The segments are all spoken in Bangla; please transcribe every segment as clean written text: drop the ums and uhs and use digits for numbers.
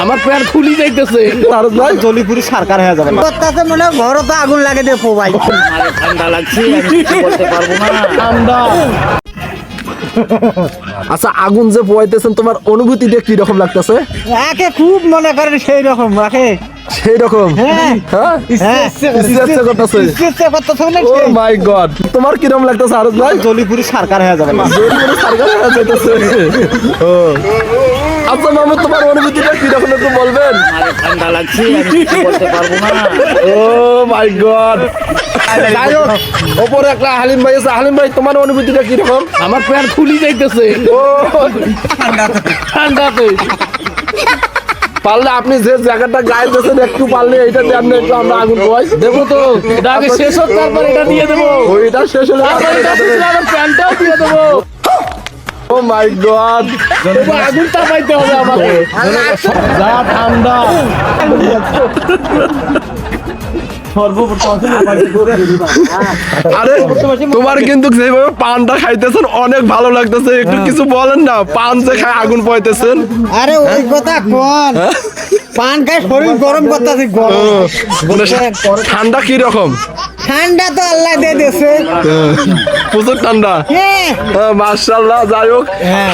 আমার প্যান্ট খুলি যাইতেছে। তারস ভাই জলিপুরি সরকার হয়ে যাবে তাতে মনে হয় ঘরও তো আগুন লাগে দেখো ভাই। ঠান্ডা লাগছে, আমি কিছু বলতে পারবো না। ঠান্ডা। আচ্ছা, আগুন যে পোয়াইতেছেন তোমার অনুভূতিটা কি রকম লাগতেছে? একে খুব মনে করেন সেই রকম একে সেই রকম হ্যাঁ হ্যাঁ ইচ্ছে করতেছে। ইচ্ছে করতেছে না ও মাই গড, তোমার কি রকম লাগতেছে আরজ ভাই? জলিপুরি সরকার হয়ে যাবে জলিপুরি সরকার হয়ে যাইতেছে। ও আচ্ছা মামু, তোমার অনুভূতিটা কি রকম একটু বলবেন? ঠান্ডা লাগছে, আমি কিছু বলতে পারবো না। ও মাই গড। যাই হোক, ওপরে একটা হালিম ভাই আছে। হালিম ভাই, তোমার অনুভূতিটা কি রকম? আমার প্যান্ট খুলি যাইতেছে ও ঠান্ডাতে। পারলে আপনি যে জায়গাটা গায়ে দিয়েছেন একটু পারলে এইটা দেন না, একটু আমরা আগুন পোয়াই। দেবো তো, এটা আগে শেষ হোক, তারপর এটা দিয়ে দেবো। ওইটা শেষ হলে তারপর এটা দিলে আমার প্যান্টটাও দিয়ে দেবো। ও মাই গড, এবার আগুন তাপাইতে হবে আমাকে। যা ঠান্ডা। আরে তোমার কিন্তু যেভাবে পানটা খাইতেছেন অনেক ভালো লাগতেছে, একটু কিছু বলেন না। পান যে খায় আগুন পাইতেছেন। আরে ওই কথা কোন পান খাই শরীর গরম করতেছে গরম মানে ঠান্ডা কি রকম? ঠান্ডা তো আল্লাহ দিয়ে দিয়েছে প্রচুর ঠান্ডা। হ্যাঁ মাশাআল্লাহ। যাই হোক,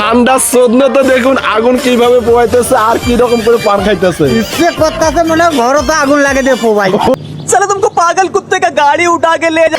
ঠান্ডা চোদনে তো দেখুন আগুন কিভাবে পোয়াইতেছে আর কি রকম করে পান খাইতেছে। ইচ্ছে করতেছে মনে হয় ঘরও তো আগুন লাগে দেখো ভাই। चलो तुमको पागल कुत्ते का गाड़ी उठा के ले जा